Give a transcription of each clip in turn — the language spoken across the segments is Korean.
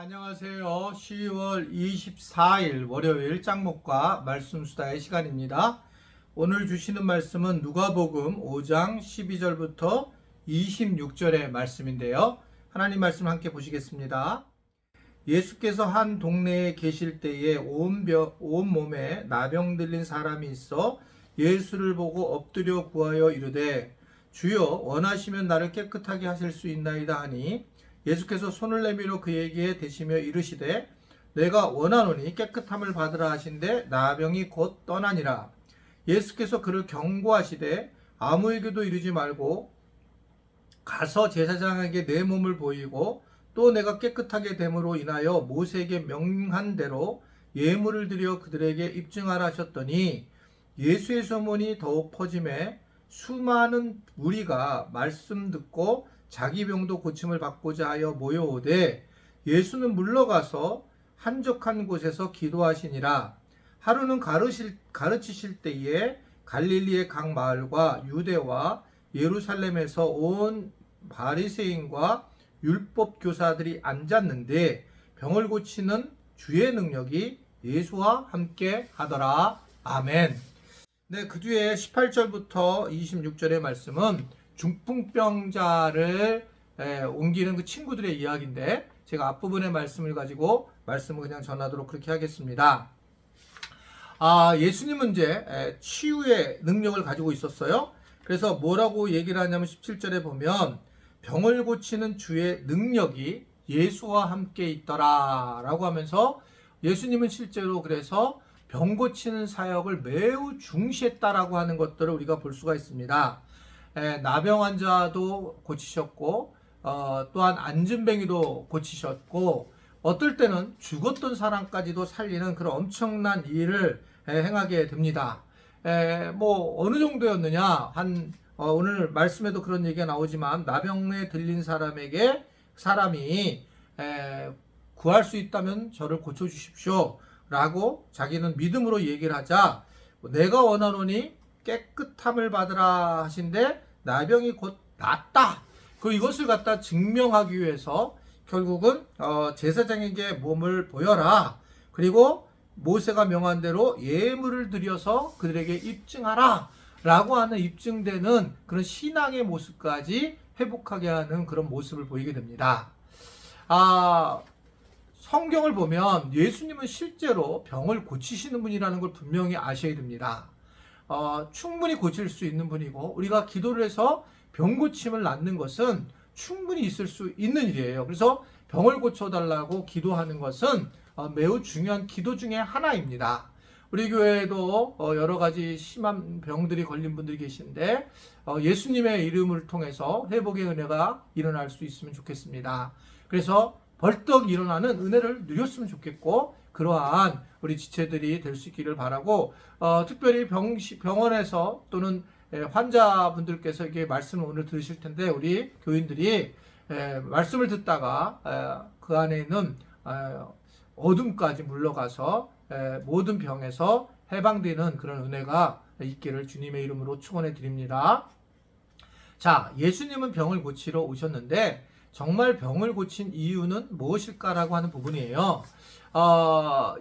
안녕하세요. 10월 24일 월요일 짱목과 말씀수다의 시간입니다. 오늘 주시는 말씀은 누가복음 5장 12절부터 26절의 말씀인데요. 하나님 말씀 함께 보시겠습니다. 예수께서 한 동네에 계실 때에 온 몸에 나병 들린 사람이 있어 예수를 보고 엎드려 구하여 이르되 주여 원하시면 나를 깨끗하게 하실 수 있나이다 하니 예수께서 손을 내밀어 그에게 대시며 이르시되 내가 원하노니 깨끗함을 받으라 하신대 나병이 곧 떠나니라. 예수께서 그를 경고하시되 아무에게도 이르지 말고 가서 제사장에게 내 몸을 보이고 또 내가 깨끗하게 됨으로 인하여 모세에게 명한 대로 예물을 드려 그들에게 입증하라 하셨더니 예수의 소문이 더욱 퍼짐에 수많은 무리가 말씀 듣고 자기 병도 고침을 받고자 하여 모여오되 예수는 물러가서 한적한 곳에서 기도하시니라. 하루는 가르치실 때에 갈릴리의 각 마을과 유대와 예루살렘에서 온 바리새인과 율법 교사들이 앉았는데 병을 고치는 주의 능력이 예수와 함께 하더라. 아멘. 네, 그 뒤에 18절부터 26절의 말씀은 중풍병자를 옮기는 그 친구들의 이야기인데 제가 앞부분의 말씀을 가지고 말씀을 그냥 전하도록 그렇게 하겠습니다. 예수님은 이제 치유의 능력을 가지고 있었어요. 그래서 뭐라고 얘기를 하냐면 17절에 보면 병을 고치는 주의 능력이 예수와 함께 있더라 라고 하면서 예수님은 실제로 그래서 병 고치는 사역을 매우 중시했다라고 하는 것들을 우리가 볼 수가 있습니다. 나병 환자도 고치셨고 또한 안진뱅이도 고치셨고 어떨 때는 죽었던 사람까지도 살리는 그런 엄청난 일을 행하게 됩니다. 뭐 어느 정도였느냐 오늘 말씀에도 그런 얘기가 나오지만 나병에 들린 사람이 구할 수 있다면 저를 고쳐주십시오 라고 자기는 믿음으로 얘기를 하자 내가 원하노니 깨끗함을 받으라 하신데 나병이 곧 낫다. 이것을 갖다 증명하기 위해서 결국은 제사장에게 몸을 보여라. 그리고 모세가 명한 대로 예물을 드려서 그들에게 입증하라 라고 하는 입증되는 그런 신앙의 모습까지 회복하게 하는 그런 모습을 보이게 됩니다. 성경을 보면 예수님은 실제로 병을 고치시는 분이라는 걸 분명히 아셔야 됩니다. 충분히 고칠 수 있는 분이고 우리가 기도를 해서 병 고침을 낳는 것은 충분히 있을 수 있는 일이에요. 그래서 병을 고쳐달라고 기도하는 것은 매우 중요한 기도 중에 하나입니다. 우리 교회에도 여러 가지 심한 병들이 걸린 분들이 계신데 예수님의 이름을 통해서 회복의 은혜가 일어날 수 있으면 좋겠습니다. 그래서 벌떡 일어나는 은혜를 누렸으면 좋겠고 그러한 우리 지체들이 될 수 있기를 바라고 특별히 병원에서 또는 환자분들께서 이게 말씀을 오늘 들으실 텐데 우리 교인들이 말씀을 듣다가 그 안에 있는 어둠까지 물러가서 모든 병에서 해방되는 그런 은혜가 있기를 주님의 이름으로 축원해 드립니다. 자, 예수님은 병을 고치러 오셨는데 정말 병을 고친 이유는 무엇일까라고 하는 부분이에요.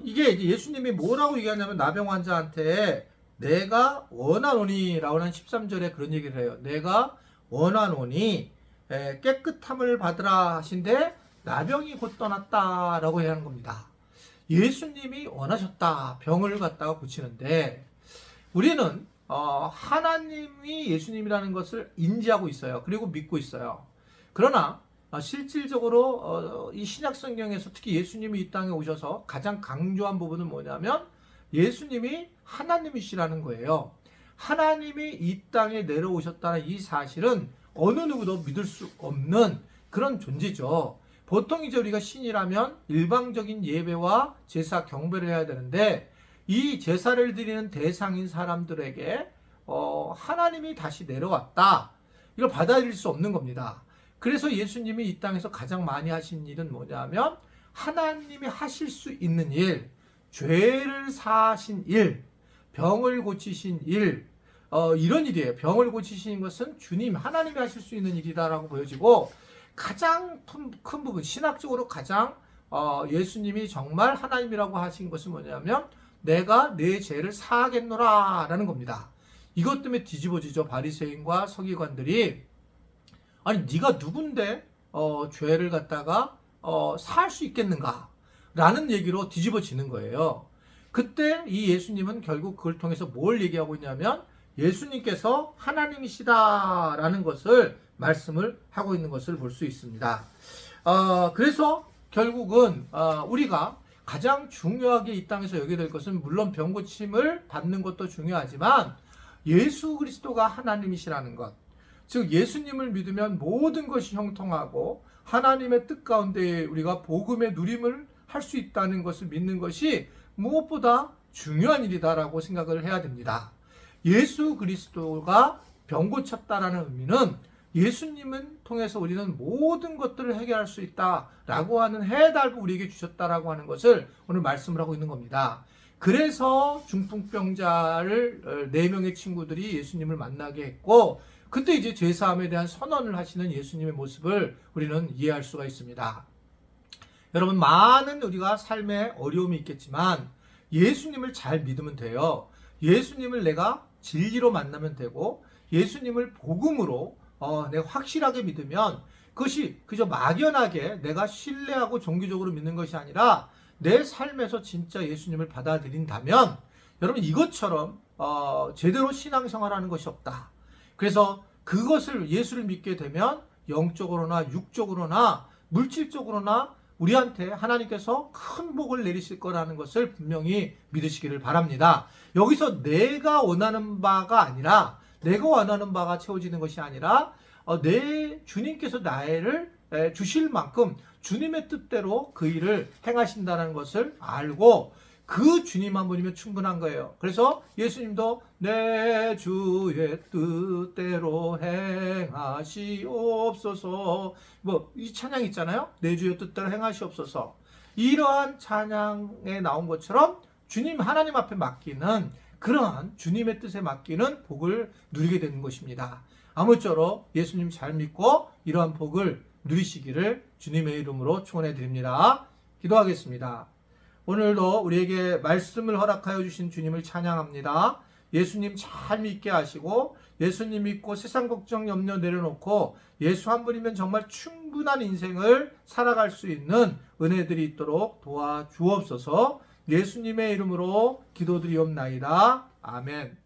이게 예수님이 뭐라고 얘기하냐면 나병 환자한테 내가 원하노니 라고 하는 13절에 그런 얘기를 해요. 내가 원하노니 깨끗함을 받으라 하신데 나병이 곧 떠났다 라고 해야 하는 겁니다. 예수님이 원하셨다. 병을 갖다가 고치는데 우리는 하나님이 예수님이라는 것을 인지하고 있어요. 그리고 믿고 있어요. 그러나 실질적으로 이 신약 성경에서 특히 예수님이 이 땅에 오셔서 가장 강조한 부분은 뭐냐면 예수님이 하나님이시라는 거예요. 하나님이 이 땅에 내려오셨다는 이 사실은 어느 누구도 믿을 수 없는 그런 존재죠. 보통 이제 우리가 신이라면 일방적인 예배와 제사 경배를 해야 되는데 이 제사를 드리는 대상인 사람들에게 하나님이 다시 내려왔다. 이걸 받아들일 수 없는 겁니다. 그래서 예수님이 이 땅에서 가장 많이 하신 일은 뭐냐면 하나님이 하실 수 있는 일, 죄를 사하신 일, 병을 고치신 일, 이런 일이에요. 병을 고치시는 것은 주님, 하나님이 하실 수 있는 일이다라고 보여지고 가장 큰 부분, 신학적으로 가장 예수님이 정말 하나님이라고 하신 것은 뭐냐면 내가 내 죄를 사하겠노라 라는 겁니다. 이것 때문에 뒤집어지죠. 바리새인과 서기관들이 아니 네가 누군데 죄를 갖다가 사할 수 있겠는가 라는 얘기로 뒤집어지는 거예요. 그때 이 예수님은 결국 그걸 통해서 뭘 얘기하고 있냐면 예수님께서 하나님이시다라는 것을 말씀을 하고 있는 것을 볼 수 있습니다. 그래서 결국은 우리가 가장 중요하게 이 땅에서 여겨야 될 것은 물론 병고침을 받는 것도 중요하지만 예수 그리스도가 하나님이시라는 것, 즉 예수님을 믿으면 모든 것이 형통하고 하나님의 뜻 가운데 우리가 복음의 누림을 할 수 있다는 것을 믿는 것이 무엇보다 중요한 일이다라고 생각을 해야 됩니다. 예수 그리스도가 병 고쳤다라는 의미는 예수님을 통해서 우리는 모든 것들을 해결할 수 있다라고 하는 해답을 우리에게 주셨다라고 하는 것을 오늘 말씀을 하고 있는 겁니다. 그래서 중풍병자를 4명의 친구들이 예수님을 만나게 했고 그때 이제 죄사함에 대한 선언을 하시는 예수님의 모습을 우리는 이해할 수가 있습니다. 여러분, 많은 우리가 삶에 어려움이 있겠지만 예수님을 잘 믿으면 돼요. 예수님을 내가 진리로 만나면 되고 예수님을 복음으로 내가 확실하게 믿으면 그것이 그저 막연하게 내가 신뢰하고 종교적으로 믿는 것이 아니라 내 삶에서 진짜 예수님을 받아들인다면 여러분 이것처럼 제대로 신앙생활하는 것이 없다. 그래서 그것을 예수를 믿게 되면 영적으로나 육적으로나 물질적으로나 우리한테 하나님께서 큰 복을 내리실 거라는 것을 분명히 믿으시기를 바랍니다. 여기서 내가 원하는 바가 아니라 내가 원하는 바가 채워지는 것이 아니라 내 주님께서 나를 주실 만큼 주님의 뜻대로 그 일을 행하신다는 것을 알고 그 주님 한 분이면 충분한 거예요. 그래서 예수님도 내 주의 뜻대로 행하시옵소서 이 찬양 있잖아요. 내 주의 뜻대로 행하시옵소서. 이러한 찬양에 나온 것처럼 주님 하나님 앞에 맡기는 그러한 주님의 뜻에 맡기는 복을 누리게 되는 것입니다. 아무쪼록 예수님 잘 믿고 이러한 복을 누리시기를 주님의 이름으로 축원해 드립니다. 기도하겠습니다. 오늘도 우리에게 말씀을 허락하여 주신 주님을 찬양합니다. 예수님 잘 믿게 하시고 예수님 믿고 세상 걱정 염려 내려놓고 예수 한 분이면 정말 충분한 인생을 살아갈 수 있는 은혜들이 있도록 도와주옵소서. 예수님의 이름으로 기도드리옵나이다. 아멘.